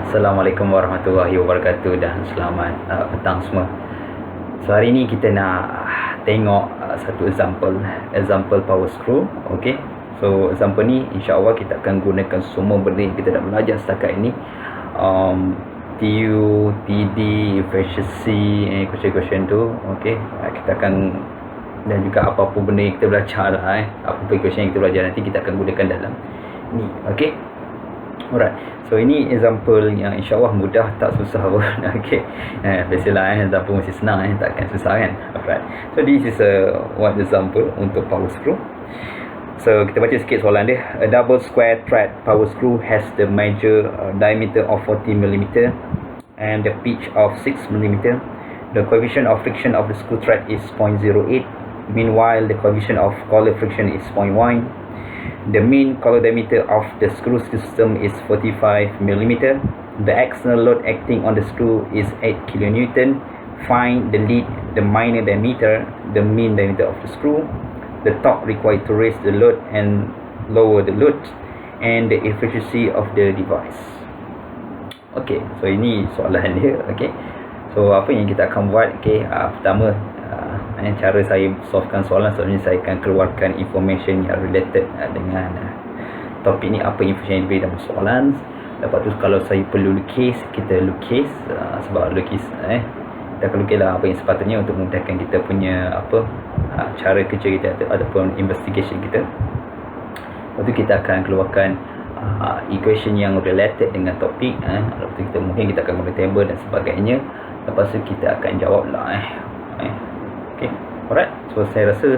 Assalamualaikum warahmatullahi wabarakatuh dan selamat petang semua. So hari ni kita nak tengok satu example power screw. Okay, so example ni insya-Allah kita akan gunakan semua benda yang kita dah belajar setakat ini, TU, TD, efficiency, question tu. Okay, kita akan, dan juga apa-apa benda yang kita belajar lah, apa-apa question yang kita belajar nanti kita akan gunakan dalam ni. Okay, alright, so ini example yang insyaAllah mudah, tak susah pun. Okay, biasalah example mesti senang, takkan susah kan. Alright, so this is one example untuk power screw. So kita baca sikit soalan dia. A double square thread power screw has the major diameter of 40 mm and the pitch of 6 mm. The coefficient of friction of the screw thread is 0.08. Meanwhile, the coefficient of collar friction is 0.1. The mean collar diameter of the screw system is 45 mm. The external load acting on the screw is 8 kN. Find the lead, the minor diameter, the mean diameter of the screw, the torque required to raise the load and lower the load, and the efficiency of the device. Okay, so ini soalan dia. Okay, so apa yang kita akan buat? Okay, pertama, cara saya solvekan soalan ni, saya akan keluarkan information yang related dengan topik ni, apa information yang diberi dalam soalan. Lepas tu kalau saya perlu lukis, kita lukis, sebab lukis kita akan lukislah apa yang sepatutnya untuk memudahkan kita punya cara kerja kita ataupun investigation kita. Lepas tu kita akan keluarkan equation yang related dengan topik. Lepas tu kita akan guna table dan sebagainya. Lepas tu kita akan jawab lah. Okay, alright, so saya rasa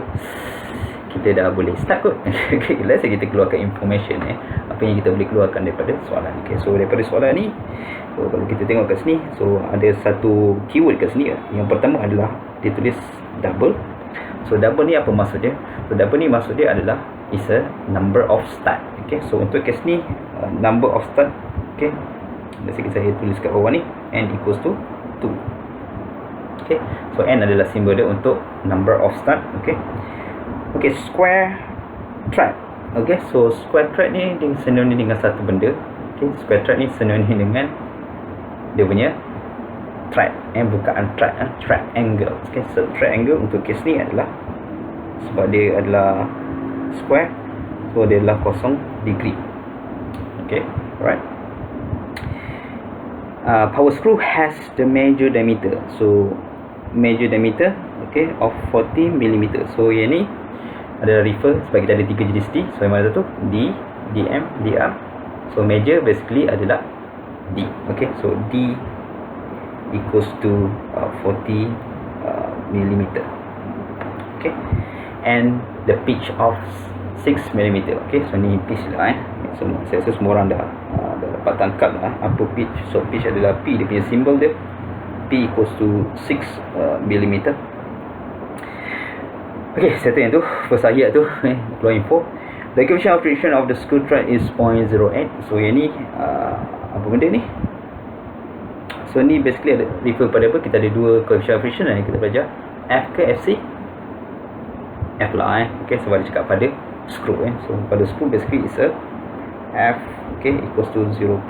kita dah boleh start kot. Okay, let's say kita keluarkan information apa yang kita boleh keluarkan daripada soalan. Okay, so daripada soalan ni, so kalau kita tengok kat sini, so ada satu keyword kat sini. Yang pertama adalah dia tulis double. So double ni apa maksud dia? So double ni maksud dia adalah is a number of start. Okay, so untuk kes ni number of start. Okay, let's say saya tulis kat bawah ni, n equals to 2. Okay, so n adalah simbol dia untuk number of start. Okay, okay, square thread. Okay, so square thread ni dia sinonim dengan satu benda. Okay, square thread ni sinonim dengan dia punya thread, bukan thread, triangle. Okay, so triangle untuk kes ni adalah, sebab dia adalah square, so dia adalah 0 degree. Okay, alright. Power screw has the major diameter. So major diameter, okay, of 40 mm. So yang ni ada refer sebab kita ada 3 jenis D. So yang mana satu? D, DM, DR. So major basically adalah D. Okay, so D equals to 40 mm. Okay, and the pitch of 6 mm. Okay, so ni pitch lah. So saya rasa semua orang dah dapat tangkap lah apa pitch. So pitch adalah P, dia punya simbol dia P equals to 6 mm. Okay, settle yang tu, first ayat tu, keluar info. The coefficient of friction of the screw thread is 0.08. So yang ni apa benda ni? So ni basically ada refer pada apa? Kita ada dua coefficient of friction yang kita belajar, F ke FC? F lah. Okay, sebab dia cakap pada screw. So pada screw basically is a F, okay, equals to 0.08.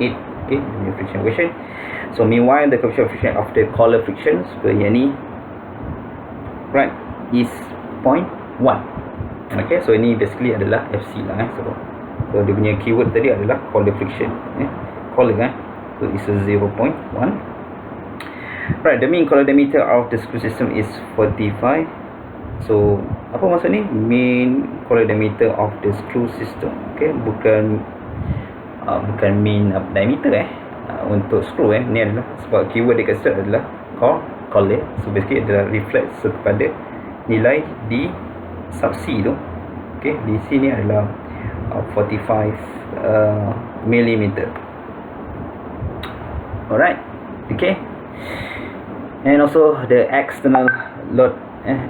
Okay, the friction coefficient. So meanwhile the coefficient of friction of the collar friction, so yang ni, right, is 0.1. Okay, so ini basically adalah FC lah. So dia punya keyword tadi adalah collar friction. Collar so it's a 0.1. Right, the mean collar diameter of the screw system is 45. So apa maksud ni? Mean collar diameter of the screw system. Okay, bukan mean diameter untuk screw. Ni adalah sebab keyword dia kat situ adalah collar. So basically adalah reflect kepada nilai D sub C tu. Okay, di sini adalah 45 mm. Alright, okay, and also the external load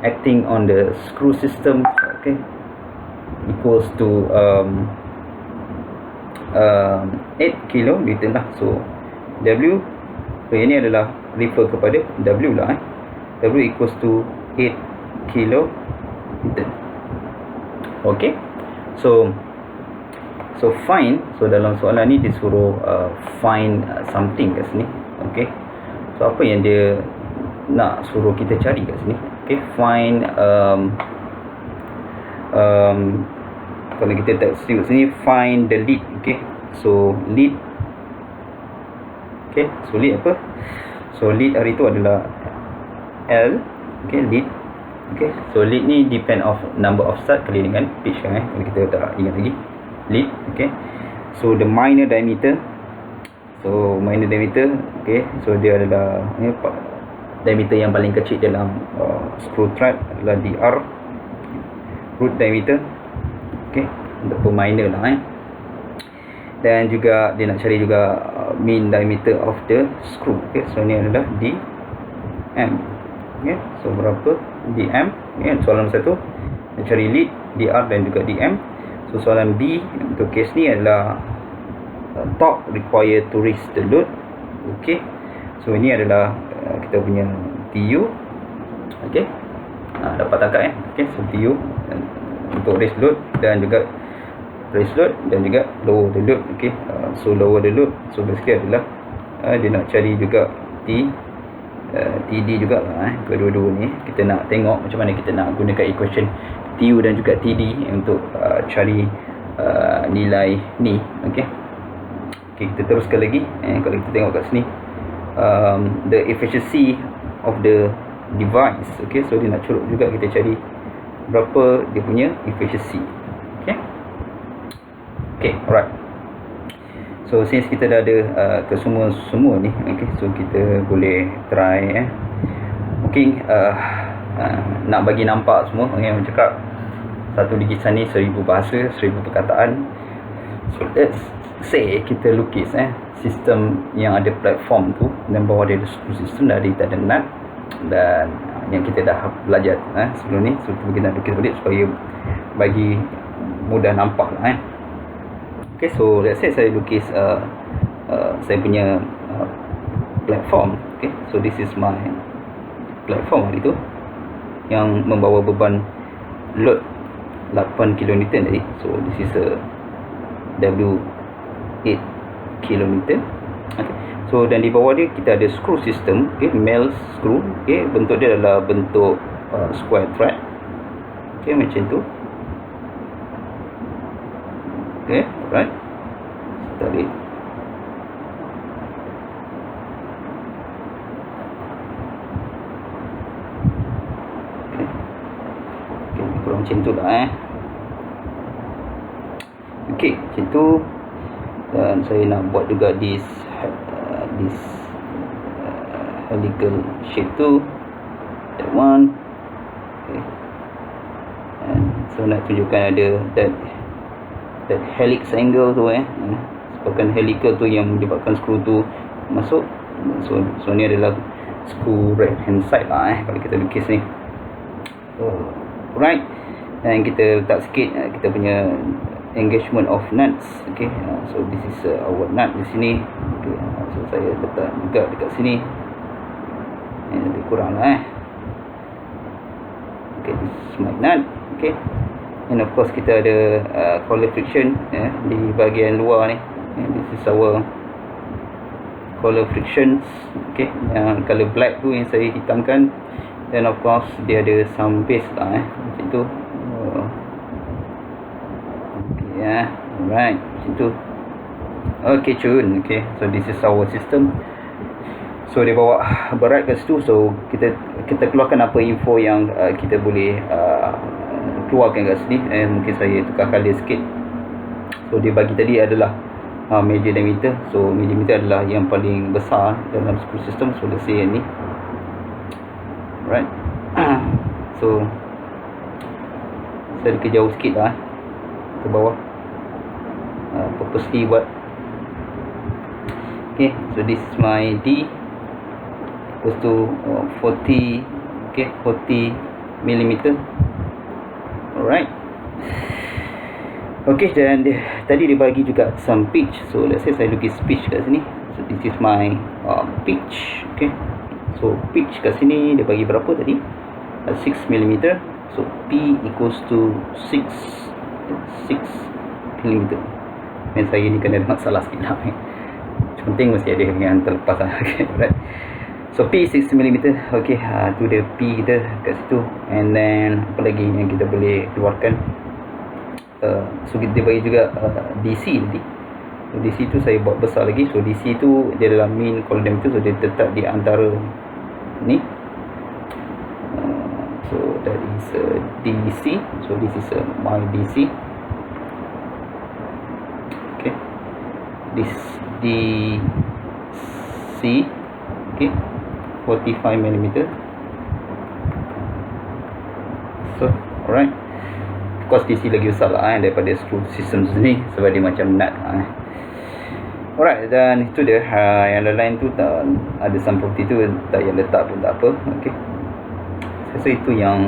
acting on the screw system, okay, equals to 8 kN lah. So W, so ini adalah refer kepada W lah. W equals to 8 kN. Okay, so So find, so dalam soalan ni dia suruh find something kat sini. Okay, so apa yang dia nak suruh kita cari kat sini? Okay, find kalau kita tak tengok sini, find the lead. Okay, so lead. Okay, so lead apa? So lead hari tu adalah L. Okay, lead. Okay, so lead ni depend of number of start kali dengan pitch kan, kalau kita tak ingat lagi. Lead. Okay, so the minor diameter. So minor diameter, okay, so dia adalah diameter yang paling kecil dalam screw thread adalah DR. Root diameter. Okay, untuk minor lah dan juga dia nak cari juga mean diameter of the screw. Okay, so ni adalah dm. Okay, so berapa dm? Okay, soalan satu dia cari lead, dr dan juga dm. So soalan B untuk case ni adalah torque required to raise the load. Okay, so ini adalah kita punya TU. Okay, dapat tangkap Okay, so TU untuk raise load dan juga raise load dan juga lower the load. Okay, so lower the load, so basically adalah dia nak cari juga TD juga lah. Kedua-dua ni kita nak tengok macam mana kita nak gunakan equation TU dan juga TD untuk cari nilai ni. Okay, kita teruskan lagi. Kalau kita tengok kat sini, the efficiency of the device. Okay, so dia nak curut juga kita cari berapa dia punya efficiency. Okay, okay, alright. So since kita dah ada kesemua ni, okay, so kita boleh try mungkin nak bagi nampak semua. Okay, orang cakap satu lukisan ni 1000 bahasa, 1000 perkataan. So let's say kita lukis sistem yang ada platform tu dan bawah dia ada screw system, dah ada kita ada nut dan yang kita dah belajar sebelum ni. So kita nak lukis balik supaya bagi mudah nampak lah Okay, so let's say saya lukis saya punya platform. Okay, so this is my platform hari tu yang membawa beban load 8 kN tadi. So this is a W8 kN. Okay, so dan di bawah dia kita ada screw system. Okay, male screw. Okay, bentuk dia adalah bentuk square thread. Okay, macam tu. Okay, right. Tarik. Okay, kurang macam tu lah Okay, macam tu. Dan saya nak buat juga this helical shape tu, that one. Okay, and so nak tunjukkan ada that helix angle tu sebabkan helical tu yang menyebabkan screw tu masuk. So ni adalah screw right hand side lah kalau kita lukis ni. Right, dan kita letak sikit kita punya engagement of nuts. Okay, so this is our nut di sini. Okay, so saya letak juga dekat sini. Lebih kurang lah Okay, this is my nut. Okay, and of course kita ada collar friction di bahagian luar ni. This is our collar frictions. Okay, yang color black tu yang saya hitamkan. Then of course dia ada some base lah macam tu. Okay, alright, macam tu. Okay, cun. Okay, so this is our system. So dia bawa berat kat situ. So kita keluarkan apa info yang kita boleh keluarkan kat sini. Mungkin saya tukar colour sikit. So dia bagi tadi adalah major diameter. So millimeter adalah yang paling besar dalam screw system. So let's say yang ni. Right. So saya dekat jauh sikit lah ke bawah. Purposely buat. Okay, so this is my D equals to 40. Okay, 40 millimeter. Alright. Okay, dan tadi dia bagi juga some pitch. So let's say saya lukis pitch kat sini. So this is my pitch. Okay, so pitch kat sini dia bagi berapa tadi? 6 mm. So P equals to 6 mm. Dan saya ni kena ada masalah sikit lah. Penting mesti ada yang terlepas lah. Okay, right. So P 6mm. Okay, tu dia P kita kat situ. And then apa lagi yang kita boleh keluarkan? So kita bagi juga DC nanti. So, DC tu saya buat besar lagi. So DC tu dia dalam main column tu, so dia tetap di antara ni. So that is DC. So this is my DC. Okay, this DC. Okay, 45mm. So alright, of course DC lagi besar lah daripada screw system ni, sebab dia macam nut. Alright, dan itu dia. Yang lain tu tak ada some property tu tak yang letak pun tak apa. Okay, saya rasa itu yang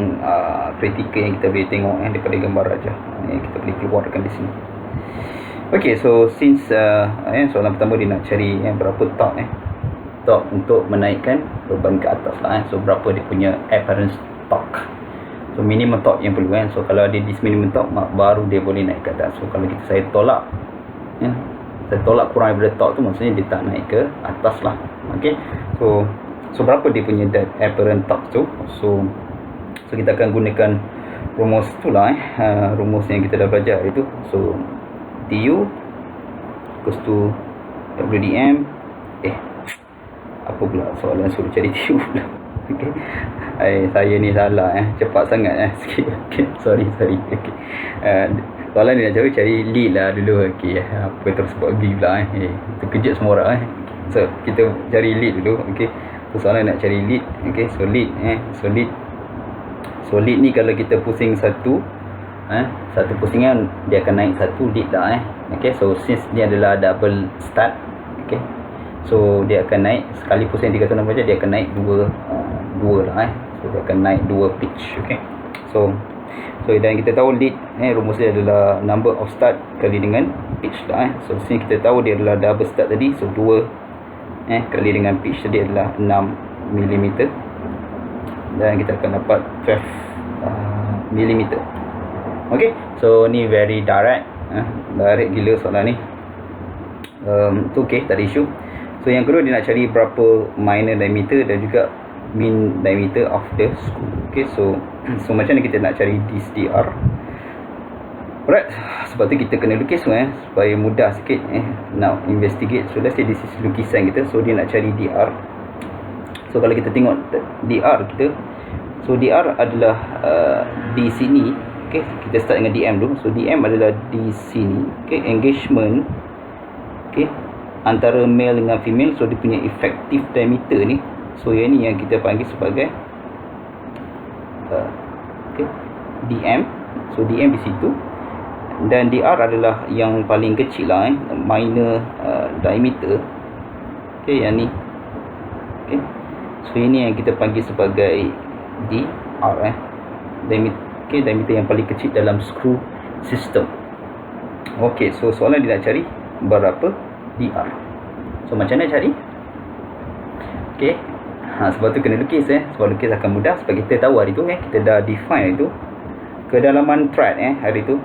kritikal yang kita boleh tengok daripada gambar aja yang kita boleh keluarkan di sini. Okay, so since soalan pertama dia nak cari berapa torque torque untuk menaikkan beban ke atas lah. So berapa dia punya apparent torque. So minimum torque yang perlu So kalau ada this minimum torque, baru dia boleh naik ke atas. So kalau saya tolak saya tolak kurang daripada torque tu, maksudnya dia tak naik ke atas lah. Okay, so berapa dia punya that apparent torque tu. So kita akan gunakan rumus tu lah rumus yang kita dah belajar itu. So TU equals to WDM. Apa pula soalan suruh cari TU pula. Okay, saya ni salah cepat sangat sikit. Okay, sorry. Okay, soalan ni nak cari lead lah dulu. Okay, apa terus buat B pula terkejut semua orang So kita cari lead dulu. Okay, so soalan nak cari lead. Okay, so lead so lead ni kalau kita pusing satu pusingan, dia akan naik satu lead lah Okay, so since dia adalah double start, okay, so dia akan naik sekali pusing 360 darjah, dia akan naik dua lah so dia akan naik 2 pitch. Okay, so dan kita tahu lead rumus dia adalah number of start kali dengan pitch lah so sini kita tahu dia adalah double start tadi, so 2 kali dengan pitch tadi adalah 6mm, dan kita akan dapat 12mm. Okay, so ni very direct gila soalan ni. Okay, tak ada isu. So yang kedua dia nak cari berapa minor diameter dan juga mean diameter of the screw. Okay, so macam mana kita nak cari this DR? Alright, sebab tu kita kena lukis supaya mudah sikit nak investigate. So let's say this is lukisan kita, so dia nak cari DR. So kalau kita tengok DR kita, so DR adalah di sini. Okay, kita start dengan DM dulu. So DM adalah di sini. Okay, engagement antara male dengan female. So dia punya effective diameter ni, so yang ni yang kita panggil sebagai DM. So DM di situ, dan DR adalah yang paling kecil lah minor diameter. Okay, yang ni. Okay, so ini yang kita panggil sebagai DR diameter. Okay, diameter yang paling kecil dalam screw system. Okay, so soalan dia nak cari berapa DR. So macam mana cari? Okay, sebab tu kena lukis sebab lukis akan mudah, sebab kita tahu hari tu kita dah define itu kedalaman thread hari tu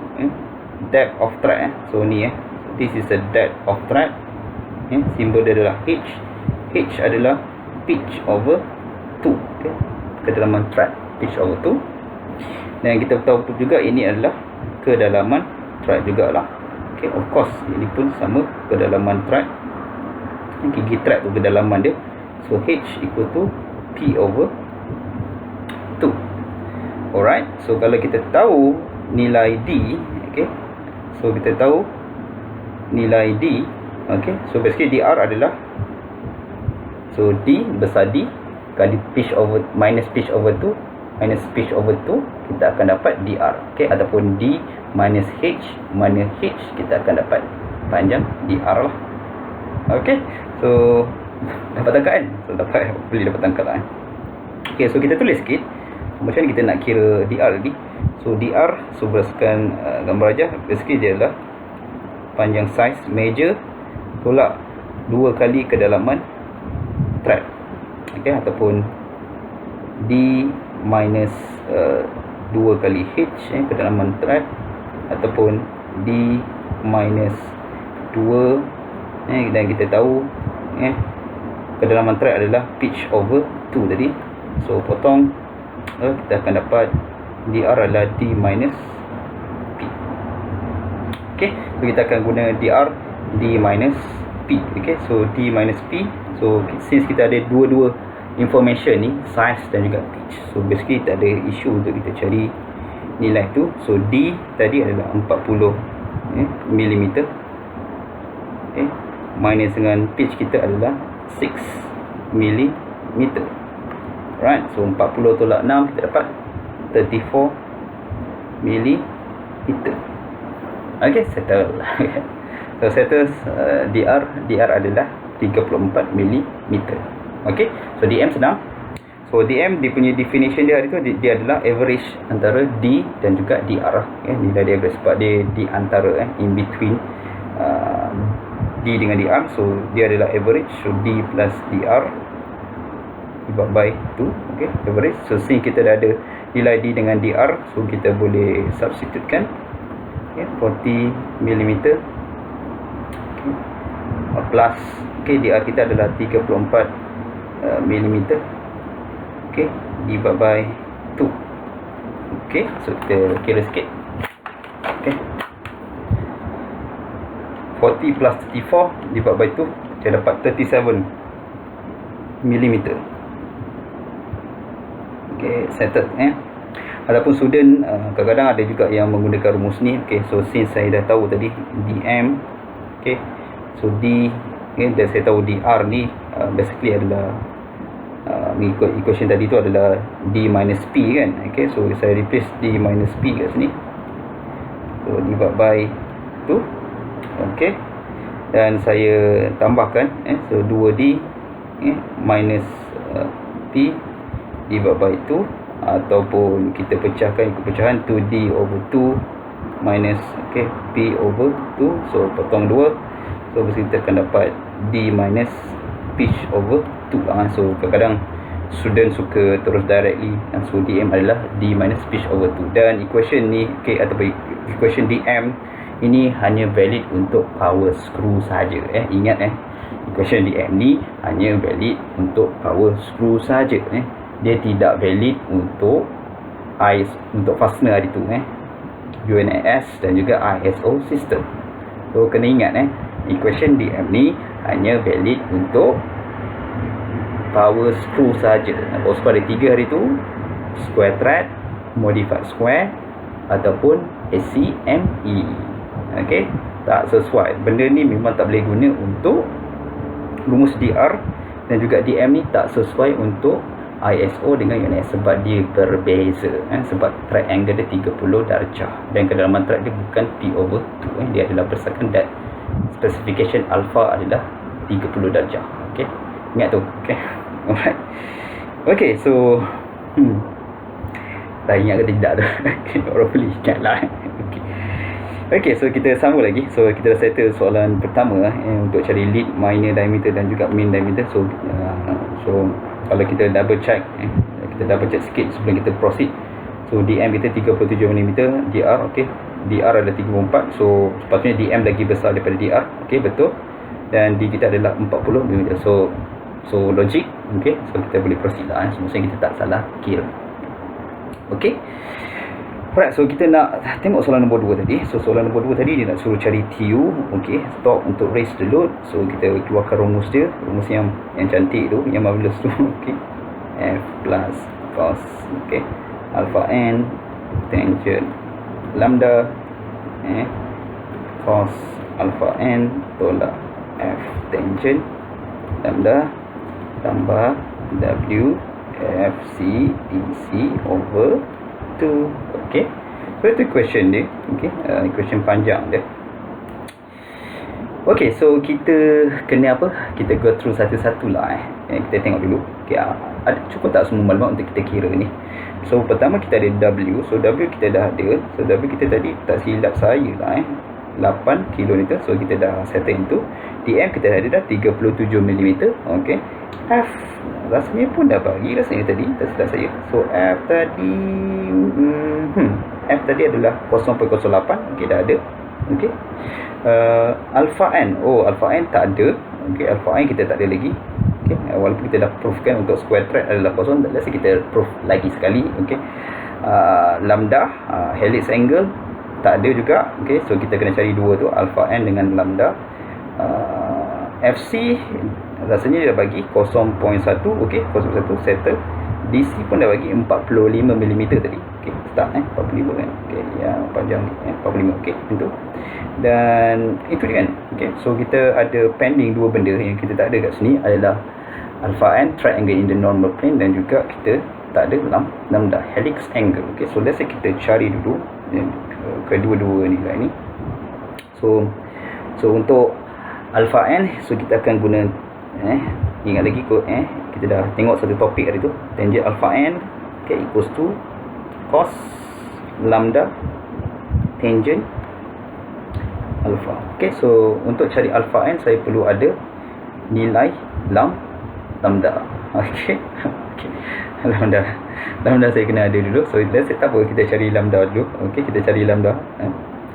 depth of thread so ni this is the depth of thread simbol dia adalah H. H adalah pitch over 2. Okay, kedalaman thread pitch over 2. Dan kita tahu juga ini adalah kedalaman thread jugalah. Okay, of course ini pun sama kedalaman thread. Gigi thread tu kedalaman dia. So H equal to P over 2. Alright, so kalau kita tahu nilai D, okay, so kita tahu nilai D, okay, so basically DR adalah, so D besar D kali pitch over minus pitch over 2 minus pitch over 2, kita akan dapat DR. Okay, ataupun D minus H minus H, kita akan dapat panjang DR lah. Okay, so dapat tangkap so boleh dapat tangkap lah Okay, so kita tulis sikit macam ni kita nak kira DR lagi. So DR, so berdasarkan gambar aja, basically dia adalah panjang size measure tolak 2 kali kedalaman thread. Okay, ataupun D minus 2 kali H kedalaman thread, ataupun D minus 2 dan kita tahu kedalaman track adalah pitch over 2 tadi. So potong, kita akan dapat dr adalah d minus p. Okay, so kita akan guna dr d minus p. Okay, so d minus p. So since kita ada dua-dua information ni, size dan juga pitch, so basically tak ada isu untuk kita cari nilai tu. So d tadi adalah 40 mm, okay, minus dengan pitch kita adalah 6 mm. Right, so 40 tolak 6 kita dapat 34 mm. Okay, settle. So settle, dr adalah 34 mm. Okay, so dm senang. So dm, dia punya definition dia hari tu, dia adalah average antara d dan juga dr. Nilai dia average sebab dia di antara, in between d dengan dr. So dia adalah average. So d plus dr divided by 2. Okay, average. So since kita dah ada nilai d dengan dr, so kita boleh substitutekan, 40 mm, plus, dr kita adalah 34 mm, divided by 2. So kita kira sikit. 40 plus 34 divided by 2, kita dapat 37 mm. Settled. Adapun student, kadang-kadang ada juga yang menggunakan rumus ni. So since saya dah tahu tadi dm, so d, dan saya tahu dr ni basically adalah mengikut equation tadi tu adalah d minus p kan. So saya replace d minus p kat sini, so divide by 2. Dan saya tambahkan, so 2d minus p divide by 2, ataupun kita pecahkan ikut pecahan 2d over 2 minus p over 2. So potong 2, so kita akan dapat d minus pitch over 2. So kadang-kadang student suka terus directly, so dm adalah d minus pitch over 2. Dan equation ni, ataupun equation dm ini hanya valid untuk power screw saja. Ingat, equation dm ni hanya valid untuk power screw saja. Dia tidak valid untuk untuk fastener hari tu, UNIS dan juga ISO system. So kena ingat, equation dm ni hanya valid untuk power screw saja. Power screw ada 3 hari tu: square thread, modified square ataupun ACME. Tak sesuai. Benda ni memang tak boleh guna untuk rumus dr, dan juga dm ni tak sesuai untuk ISO dengan UNIS sebab dia berbeza, sebab track angle dia 30 darjah dan kedalaman track dia bukan P over 2, dia adalah berdasarkan that specification alpha adalah 30 darjah. Ingat tu. Alright. So tak ingat ke tidak tu. Orang boleh ingat lah. So kita sambung lagi. So kita dah settle soalan pertama untuk cari lead, minor diameter dan juga main diameter. So kalau kita double check, sikit sebelum kita proceed. So dm kita 37 mm, dr dr adalah 34. So sepatutnya dm lagi besar daripada dr. Betul. Dan d kita adalah 40 mm. So logic. So kita boleh proceed lah. Maksudnya kita tak salah kira. Alright, so kita nak tengok soalan nombor 2 tadi. So soalan nombor 2 tadi dia nak suruh cari TU, stop untuk raise the load. So kita keluarkan rumus dia, rumus yang cantik tu, yang marvelous tu. F plus cos alpha n tangent lambda cos alpha n tolak F tangent lambda tambah W FC DC over 2. So itu question dia. Question panjang dia. So kita kena apa? Kita go through satu-satu lah. Kita tengok dulu. Ada cukup tak semua maklumat untuk kita kira ni? So pertama kita ada W. So W kita dah ada. So W kita tadi tak silap saya lah 8 kN. So kita dah settle itu. dm kita dah ada dah 37 mm. F rasanya pun dah bagi rasanya tadi, tak silap saya. So F tadi F tadi adalah 0.08. Dah ada. Okey. Alpha n. Alpha n tak ada. Okey, alpha n kita tak ada lagi. Okey, walaupun kita dah proof kan untuk square thread adalah kosong, let's say kita proof lagi sekali. Okey. Lambda, helix angle tak ada juga. Okey, so kita kena cari dua tu, alpha n dengan lambda. FC rasanya dia dah bagi 0.1. Okey, 0.1 settle. DC pun dah bagi 45 mm tadi. Okey, start 45 kan. Okey, yang panjang ni 45. Okey, itu. Dan itu dia kan. Okey, so kita ada pending dua benda yang kita tak ada kat sini adalah alpha n, triangle in the normal plane, dan juga kita tak ada lambda, helix angle. Okey, so let's say kita cari dulu kedua-dua ni lah ni. So untuk alpha n, so kita akan guna ingat lagi kot kita dah tengok satu topik hari tu, tangent alpha n equals to cos lambda tangent alpha. Okay, so untuk cari alpha n saya perlu ada nilai lambda. Okay, lambda saya kena ada dulu. So let's say tak apa, kita cari lambda dulu. Okay, kita cari lambda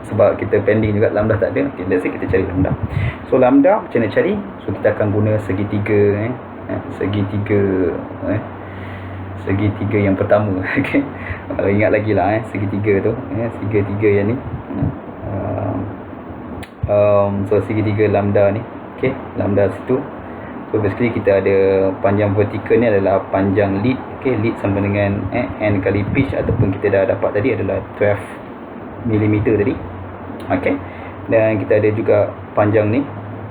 sebab kita pending juga, lambda tak ada. Okay, let's say kita cari lambda. So lambda macam mana cari? So kita akan guna segitiga segitiga yang pertama. Okay, ingat lagi lah segitiga tu, segitiga yang ni. So segitiga lambda ni. Okay, lambda situ. So basically kita ada panjang vertikal ni adalah panjang lead. Okay, lead sama dengan n kali pitch, ataupun kita dah dapat tadi adalah 12 mm tadi. Okay, dan kita ada juga panjang ni.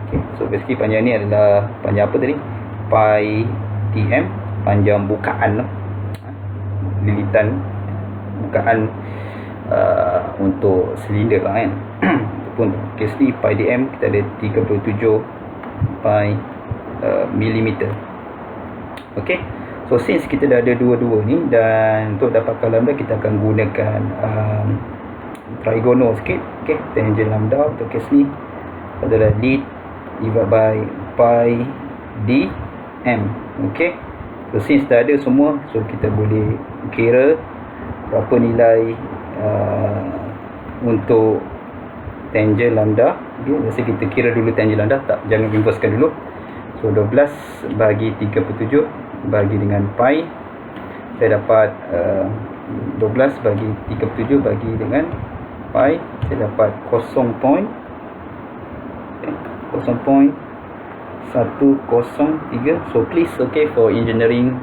Okay, so basically panjang ni adalah panjang apa tadi? Pi tm, panjang bukaan, lilitan bukaan untuk silinder lah kan. Ataupun case ni pi dm kita ada 37 pi milimeter. Okay, so since kita dah ada dua-dua ni, dan untuk dapatkan lambda kita akan gunakan trigonal sikit. Okay, tangent lambda untuk case ni adalah lead divided by pi dm. Okay, so since dah ada semua, so kita boleh kira berapa nilai untuk tangent lambda. Okay, jadi kita kira dulu tangent lambda, jangan inversekan dulu. So 12 bagi 37 bagi dengan pi, saya dapat 12 bagi 37 bagi dengan pi, saya dapat 0.103. So please, okay, for engineering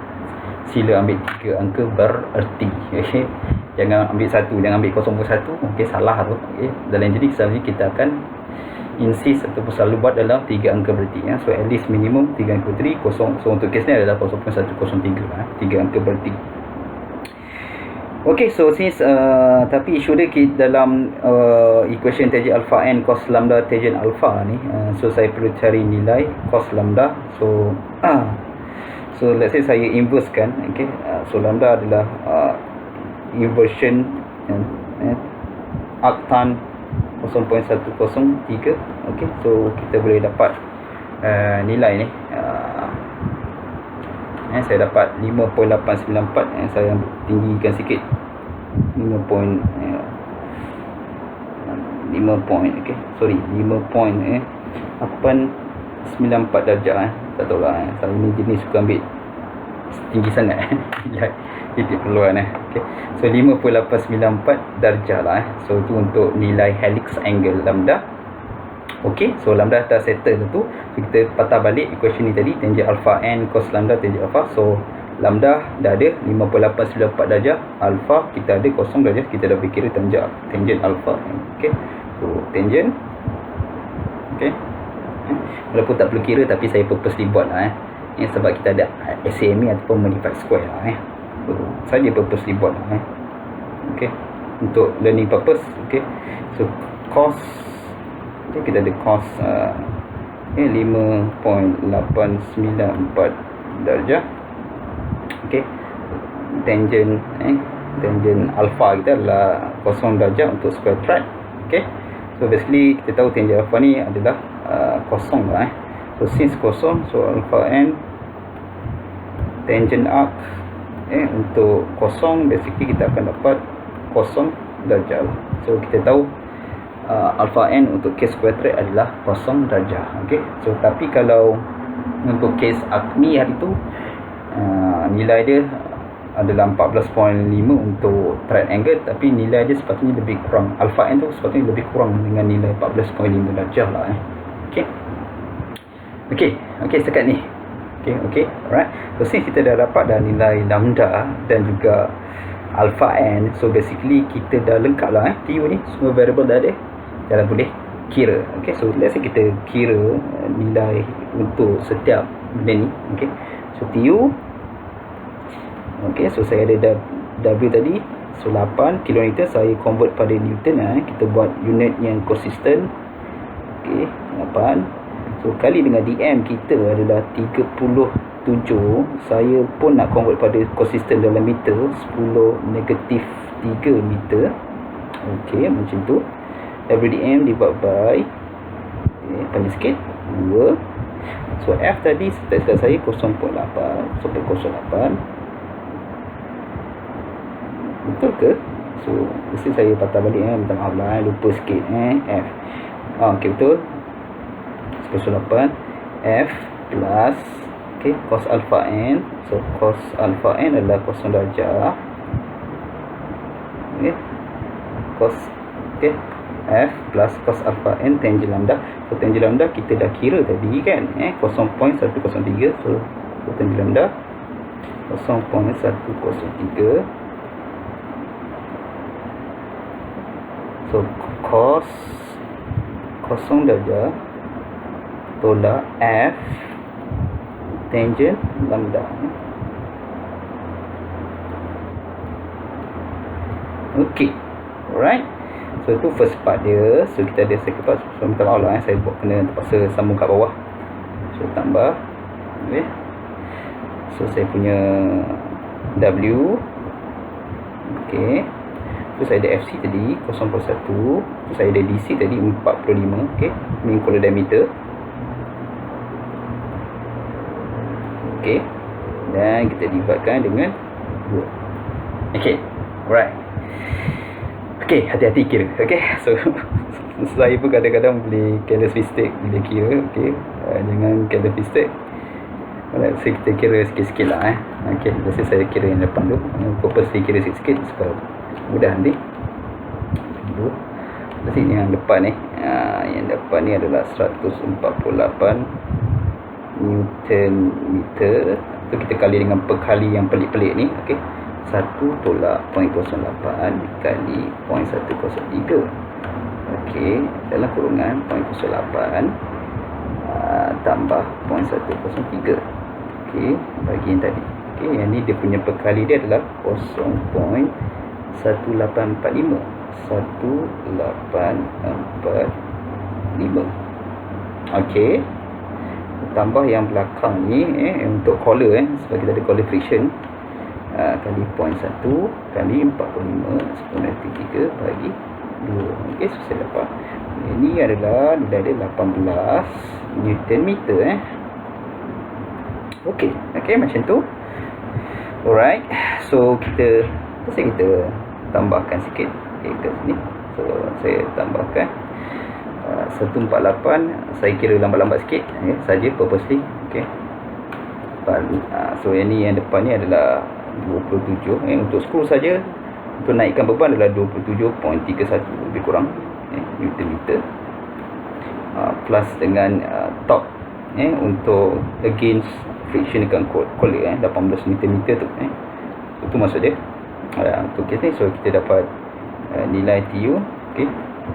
sila ambil 3 angka bererti. Okay, jangan ambil 1, jangan ambil 0.1. Okay, salah tu. Okay, dalam engineering selalu kita akan insist ataupun selalu buat dalam 3 angka bererti. So at least minimum 3 angka bererti. So untuk kes ni adalah 0.103 3 angka bererti. Okay, so since tapi isu dia dalam equation tangent alpha n cos lambda tangent alpha ni, so saya perlu cari nilai cos lambda. So let's say saya inverse kan. Okay, so lambda adalah inversion arctan 0.103. Okay, so kita boleh dapat nilai ni. Saya dapat 5.894. Saya tinggikan sikit, 5 point, okay, sorry, 5.894 darjah. Tak tahu lah, saya ni jenis suka ambil tinggi sangat. Titik peluan. Okay, so 5.894 darjah lah. So itu untuk nilai helix angle lambda. Okay, so lambda dah settle tu. So kita patah balik equation ni tadi, tangent alpha n cos lambda tangent alpha. So lambda dah ada 5.894 darjah, alpha kita ada 0 darjah, kita dah berkira tangent alpha. Okay, so tangent. Okay, walaupun tak perlu kira, tapi saya purposely buat lah sebab kita ada SAME ataupun modified square lah so saja purposely buat lah okay, untuk learning purpose. Okay, so cos, okay, kita ada cos 5.894 darjah. Okay, tangent alpha kita adalah 0 darjah untuk square thread. Okay, so basically kita tahu tangent alpha ni adalah 0 lah so since 0, so alpha n tangent arc untuk 0, basically kita akan dapat 0 darjah. So kita tahu alpha n untuk case kuadrat adalah 0 darjah. Okey, so tapi kalau untuk case Acme hari tu nilai dia adalah 14.5 untuk triangle, tapi nilai dia sepatutnya lebih kurang, alpha n tu sepatutnya lebih kurang dengan nilai 14.5 darjah lah. Okey, setakat ni. Okey, alright. So since kita dah dapat dah nilai lambda dan juga alpha n, so basically kita dah lengkap lah TU ni, semua variable dah ada, dah boleh kira. Okey, so let's say kita kira nilai untuk setiap benda ni. Okey, so TU, okey, so saya ada W tadi, so 8 kN, saya convert pada Newton. Kita buat unit yang konsisten. Okey, 8, so kali dengan DM kita adalah 37. Saya pun nak convert pada konsisten dalam meter, 10 negatif 3 meter. Okey, macam tu. WDM divide by, panjang sikit, 2. So F tadi setakat saya 0.8 sampai 0.8. Betul ke? So mesti saya patah balik, minta maaf lah, lupa sikit. F, okey, betul, 0.8. F plus, okey, cos alpha n. So cos alpha n adalah 0 darjah. Okey, cos, okey, F plus cos alpha n tangent lambda. So tangent lambda kita dah kira tadi kan, 0.103. So tangent lambda 0.103. So cos 0 darjah tolak F tangent lambda. Okey, alright. So itu first part dia. So kita ada second part. So minta maaf lah, saya kena terpaksa sambung kat bawah. So tambah, okay. So saya punya W, okay. So saya ada FC tadi 0.1. So saya ada DC tadi 45, okay. Mean color diameter, okay. Dan kita dividkan dengan 2. Okay, alright. Okay, hati-hati kira. Okay, so saya pun kadang-kadang boleh careless mistake bila kira. Okay, jangan careless mistake. Alright, so kita kira sikit-sikit lah. Okay, biasa saya kira yang depan tu, purposely kira sikit-sikit supaya mudah nanti. Jadi yang depan ni, yang depan ni adalah 148 Newton meter. Tu kita kali dengan perkali yang pelik-pelik ni. Okay, 1 tolak 0.08 dikali 0.103. Okey, dalam kurungan 0.08 tambah 0.103. Okey, bagi yang tadi. Okey, yang ni dia punya perkali dia adalah 0.1845. 1845. Okey, tambah yang belakang ni untuk collar, sebab kita ada collar friction, kali 0.1 kali 45 eksponensi 3 bagi 2. Okey, so saya dapat ini adalah nilai dia 18 Newton meter. Okey, macam tu. Alright, so kita tambahkan sikit kat sini. So saya tambahkan 148. Saya kira lambat-lambat sikit saja, purposely. Okey, so yang ni, yang depan ni adalah 27. Untuk skru saja, untuk naikkan beban adalah 27.31 lebih kurang Newton meter, plus dengan top untuk against friction dekat collar 18 Newton meter tu. Itu maksud dia untuk kes ni. So kita dapat nilai TU, okay,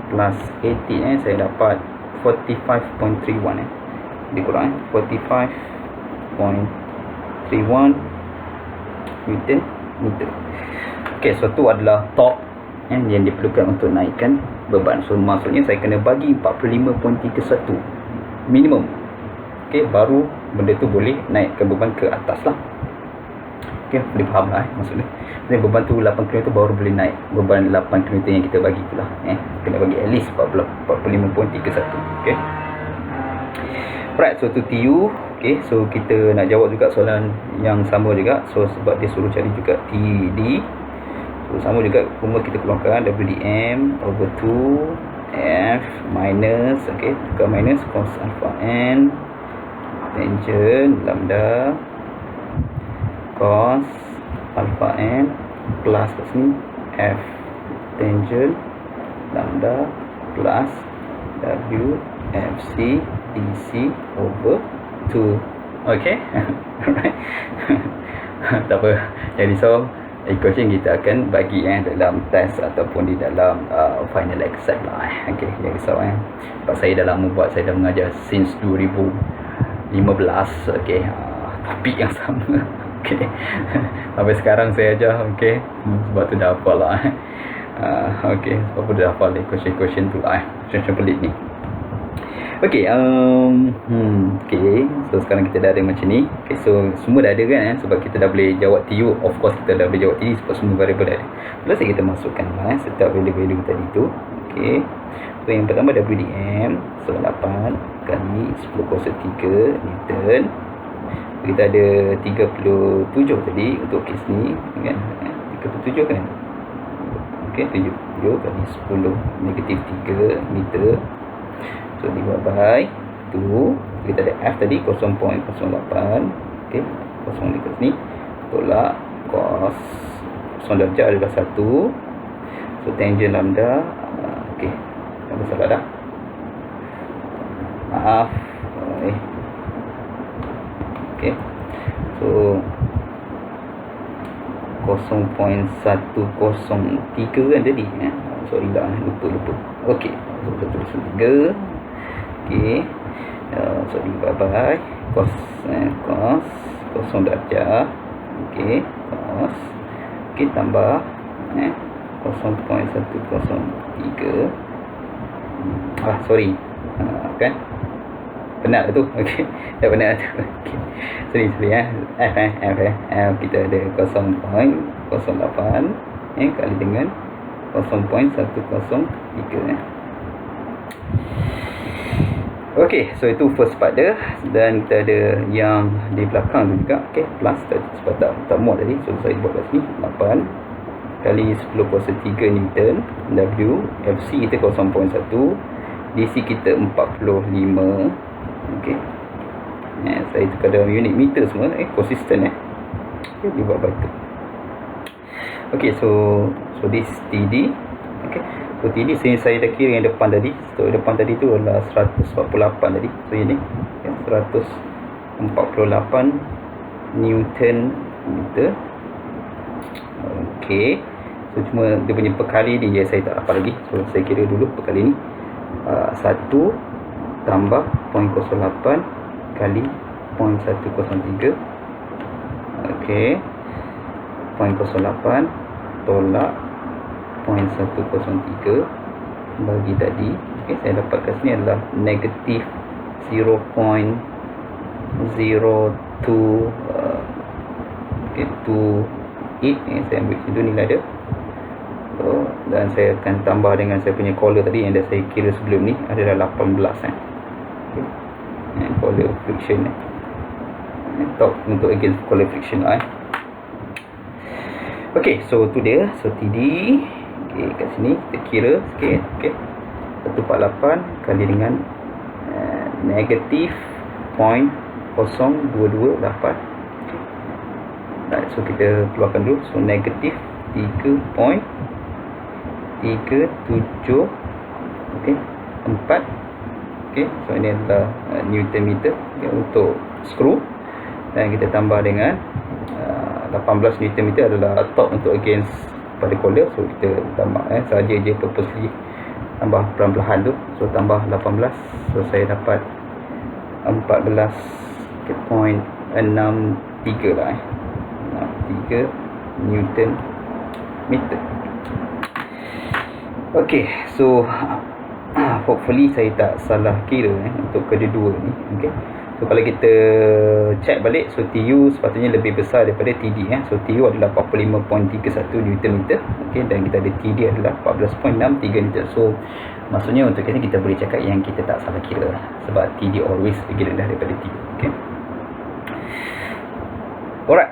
plus 18, saya dapat 45.31 lebih kurang 45.31 Newton meter. Okey, so tu adalah top yang diperlukan untuk naikkan beban. So maksudnya saya kena bagi 45.31 minimum. Okey, baru benda tu boleh naikkan beban ke atas lah. Okey, boleh faham lah maksudnya. Jadi beban tu 8 km baru boleh naik beban 8 km yang kita bagi tu lah. Kena bagi at least 45.31. Okey. Right, so tu TU. Okay, so kita nak jawab juga soalan yang sama juga. So sebab dia suruh cari juga TD, so sama juga rumus kita keluarkan WDM over 2 F minus, okey, tukar minus cos alpha n tangent lambda cos alpha n plus kat sini F tangent lambda plus W FC DC over 2. Okay. Alright. Tak apa. Jadi so equation kita akan bagi dalam test ataupun di dalam final exam lah. Okay. Jadi so sebab saya dah lama buat, saya dah mengajar since 2015. Okay. Topik yang sama. Okay. Sampai sekarang saya ajar. Okay. Sebab tu dah hafal lah. Okay. Sebab tu dah hafal equation tu lah. Equation pelik ni. Okay, okay, so sekarang kita dah ada macam ni. Okay, so semua dah ada kan, sebab kita dah boleh jawab TU. Of course kita dah boleh jawab TU sebab semua variable dah ada. Lepas kita masukkan lah setiap value-value tadi tu. Okay, so yang pertama WDM, so 8 kali 10 kuasa 3 Newton. Kita ada 37 tadi untuk kes ni kan, 37 kan. Okay, 70 kali 10 negatif 3 meter. So divide by 2. Kita ada F tadi 0.08. Okay, 0 dekat sini. Tolak cos 0 darjah adalah 1. So tangent lambda. Okay, tak salah dah. Maaf. Okay, so 0.103 kan tadi. Sorry lah, lupa. Okay, so kita tulis 3. Okay, so divide by cos 0 darjah. Okay, cos. Okay, tambah 0.103. Sorry, kan penat tu. Okay, dah penat tu. Okay, sorry F kita ada 0.08 kali dengan 0.103. Okay, so itu first part dia. Dan kita ada yang di belakang tu juga. Okay, plus sebab tak muat tadi, so saya buat kat sini 8 kali 10 kuasa 3 Newton. W FC kita 0.1, DC kita 45. Okay, saya tukar dalam unit meter semua. Konsisten okay, divide by 2. Okay, so this TD. Okay, so TD saya dah kira yang depan tadi. So depan tadi tu adalah 148 tadi. So ini 148 Newton meter. Okay, so cuma dia punya perkali ni saya tak hafal lagi. So saya kira dulu perkali ni 1 tambah 0.08 kali 0.103. Okay, 0.08 tolak 0.103 bagi tadi. Okay, saya dapat kat sini adalah negatif 0.02 okay, 28. Saya ambil situ nilai dia. So, dan saya akan tambah dengan saya punya collar tadi yang dah saya kira sebelum ni adalah 18 okay. Collar friction top untuk against collar friction Okay, so tu dia. So TD. Okay, kat sini kita kira sikit. Okay, 148 kali dengan negatif 0.0228. Okay. Right, so kita keluarkan dulu. So negatif 3.37 okay, 4. Okay, so ini adalah Newton meter okay, untuk skru. Dan kita tambah dengan 18 Newton meter adalah top untuk against pada collar. So kita tambah saja je purposely tambah perlahan-lahan tu. So tambah 18. So saya dapat 14.63 lah 3 Newton meter. Okay, so hopefully saya tak salah kira untuk kedua-dua ni. Okay, so kalau kita check balik, so TU sepatutnya lebih besar daripada TD. So TU adalah 45.31 Newton meter. Okay, dan kita ada TD adalah 14.63 Newton. So maksudnya untuk ini kita boleh cakap yang kita tak salah kira, sebab TD always lebih rendah daripada TU. Okay, alright.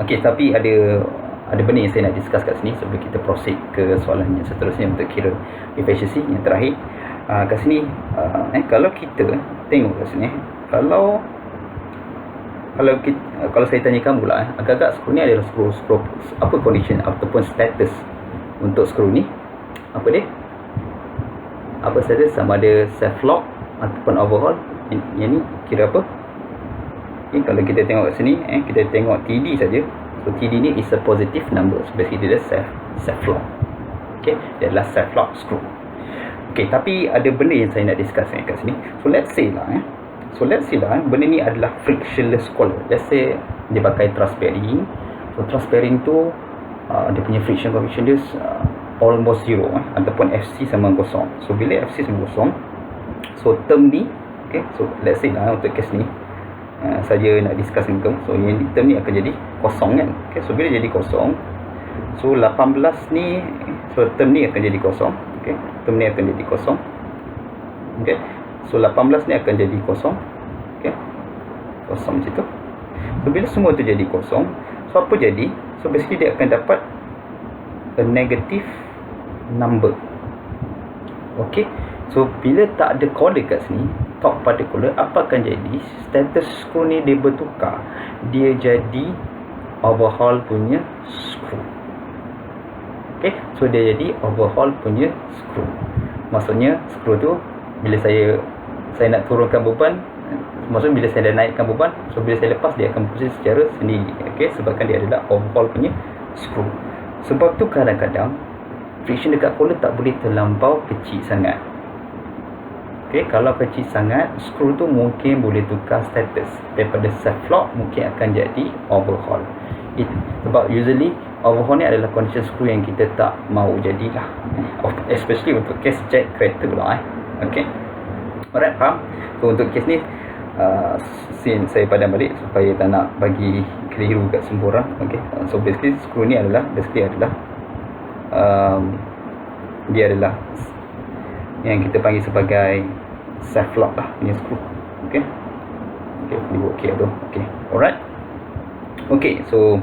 Okay, tapi ada ada benda yang saya nak discuss kat sini sebelum kita proceed ke soalan yang seterusnya untuk kira efficiency yang terakhir. Kat sini kalau kita tengok kat sini, kalau saya tanya kamu lah, agak-agak skru ni adalah skru apa condition ataupun status untuk skru ni, apa dia? Apa status? Sama ada self lock ataupun overhaul. Yang ni kira apa? Kalau kita tengok kat sini, kita tengok TD saja. So TD ni is a positive number. So basically dia self lock. Okay, dia adalah self lock screw. Okay, tapi ada benda yang saya nak discuss kat sini. So let's say lah benda ni adalah frictionless collar. Let's say dia pakai truss bearing. So truss bearing tu dia punya friction coefficient dia almost zero, ataupun FC sama kosong. So bila FC sama kosong, so term ni, okay, so let's say lah untuk case ni saya nak discuss dengan kamu. So yang term ni akan jadi kosong kan. Okay, so bila jadi kosong, so 18 ni, so term ni akan jadi kosong. Okay, term ni akan jadi kosong. Okay, so 18 ni akan jadi kosong. Okay, kosong macam tu. So bila semua tu jadi kosong, so apa jadi? So basically dia akan dapat a negative number. Okay, so bila tak ada collar kat sini, top particular, apa akan jadi? Status screw ni dia bertukar, dia jadi overhaul punya screw. Okay, so dia jadi overhaul punya screw. Maksudnya screw tu bila saya nak turunkan beban, maksudnya bila saya dah naikkan beban, so bila saya lepas dia akan berfungsi secara sendiri. Okay, sebabkan dia adalah overhaul punya screw. Sebab tu kadang-kadang friction dekat collar tak boleh terlampau kecil sangat. Okay, kalau kecil sangat, skru tu mungkin boleh tukar status. Daripada self lock mungkin akan jadi overhaul. Sebab usually overhaul ni adalah condition skru yang kita tak mahu jadilah, especially untuk case jet kereta lah. Okay, alright, faham? So untuk case ni scene saya padam balik supaya tak nak bagi keliru kat semua orang. Okay, so basically skru ni adalah dia adalah yang kita panggil sebagai self lock lah punya skru. Okay, tu. Okay, alright. Okay, so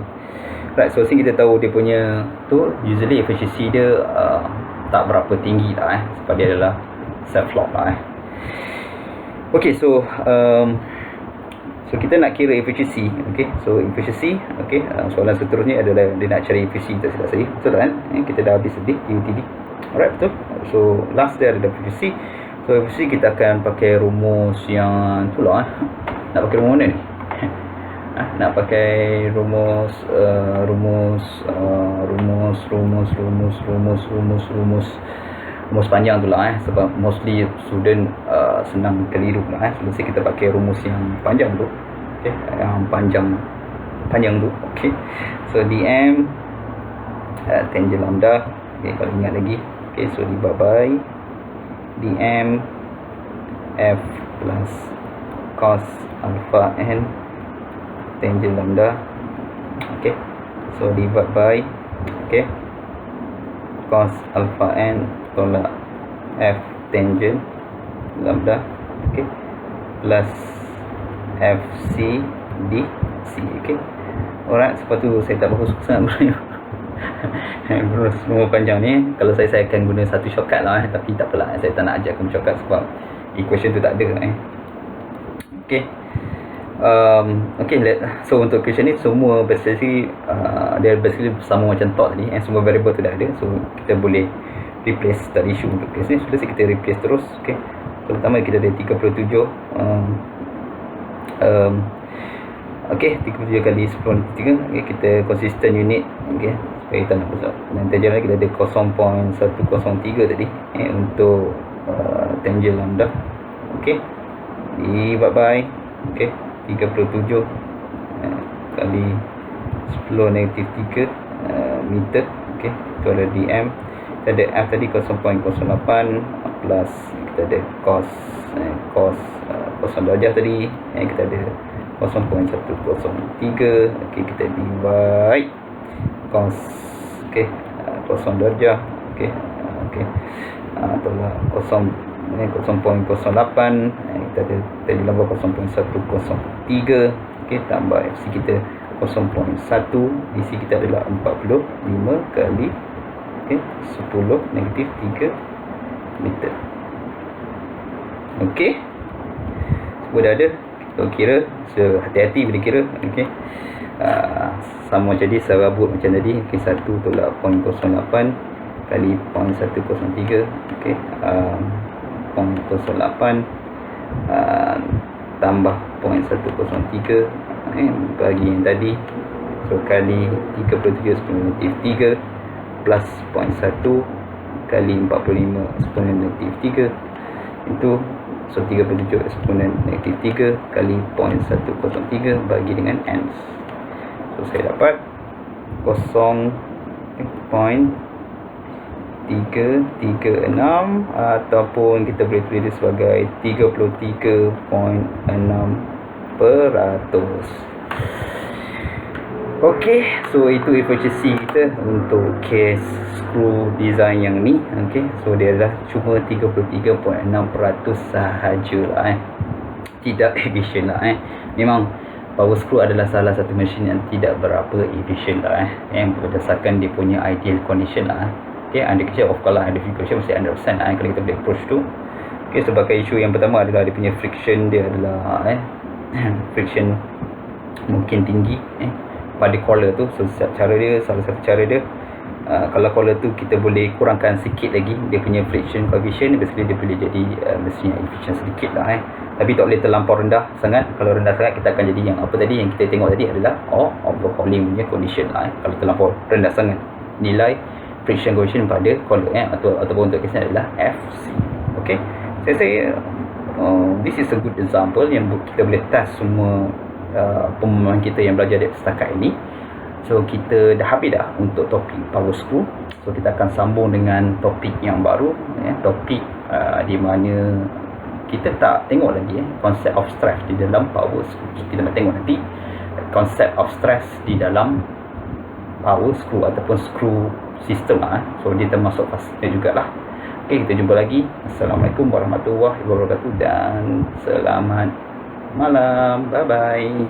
sini kita tahu dia punya tu usually efficiency dia tak berapa tinggi lah sebab dia adalah self lock lah. Okay, so kita nak kira efficiency. Okay, so efficiency. Okay, soalan seterusnya adalah dia nak cari efficiency, tak silap saya. Betul kan? Kita dah habis tadi UTD. Alright, betul. So last dia ada efficiency. So efficiency kita akan pakai rumus yang tu lah. Nak pakai rumus mana ni? Nak pakai rumus panjang tu lah sebab mostly student senang keliru lah so kita pakai rumus yang panjang tu. Okay, yang panjang tu. Okay, so dm tangent lambda. Okay, kalau ingat lagi. Okay, so divided by dm f plus cos alpha n tangent lambda. Okay, so divided by cos alpha n tolak f tangent lambda. Okay, plus fc dc. Okay, alright, sebab tu saya tak bagus sangat semua panjang ni. Kalau saya akan guna satu shortcut lah tapi tak apalah, saya tak nak ajarkan shortcut sebab equation tu tak ada Okay, so untuk equation ni semua basically dia basically sama macam talk tadi semua variable tu dah ada, so kita boleh replace tadi issue untuk case ni. Sudah kita replace terus. Okay, so pertama kita ada 37 okay, 37 kali 10 3. Okay, kita consistent unit. Okay, supaya kita nak besar. Dan tangent kita ada 0.103 tadi untuk tangent lambda. Okay, divided by 37 kali 10 negatif 3 meter. Okay, itu ada dm. Kita ada f tadi 0.08 plus kita ada cos 0 darjah tadi. Kita ada 0.103. Okay, kita divide cos 0 darjah. Okay, tolak 0.08. Kita ada tadi lambah 0.103. Okay, tambah fc kita 0.1, isi kita adalah 45 kali 10 negatif 3 meter. Okey, semua dah ada. Kita kira, hati-hati bila kira. Okey, sama jadi serabut macam tadi. Okey, 1 tolak 0.08 kali 0.103. Okey, 0.08 tambah 0.103 bagi yang tadi, so kali 37 10 negatif 3 plus 0.1 kali 45 10 negatif 3 itu, so 37 10 negatif 3 kali 0.103 bagi dengan n. So saya dapat 0.336 ataupun kita boleh tulis dia sebagai 33.6%. Okey, so itu efficiency kita untuk case screw design yang ni. Okey, so dia adalah cuma 33.6% sahaja tidak efisien Memang power screw adalah salah satu mesin yang tidak berapa efisien yang berdasarkan dia punya ideal condition Okey, under kecil of course ada friction mesti 100% kalau kita boleh approach tu. Okey, sebagai isu yang pertama adalah dia punya friction dia adalah friction mungkin tinggi pada collar tu. So salah satu cara dia, kalau collar tu kita boleh kurangkan sikit lagi dia punya friction coefficient, basically dia boleh jadi mestinya efficient sedikit tapi tak boleh terlampau rendah sangat. Kalau rendah sangat kita akan jadi yang apa tadi yang kita tengok tadi adalah overhauling punya condition kalau terlampau rendah sangat nilai friction coefficient pada collar ataupun untuk kesnya adalah FC. Okey, saya this is a good example yang kita boleh test semua pemahaman kita yang belajar dari setakat ini. So kita dah habis dah untuk topik power screw. So kita akan sambung dengan topik yang baru, topik di mana kita tak tengok lagi konsep of stress di dalam power screw. Kita nak tengok nanti konsep of stress di dalam power screw ataupun screw system so dia termasuk fasilitas jugalah. Okey, kita jumpa lagi. Assalamualaikum warahmatullahi wabarakatuh dan selamat malam. Bye bye.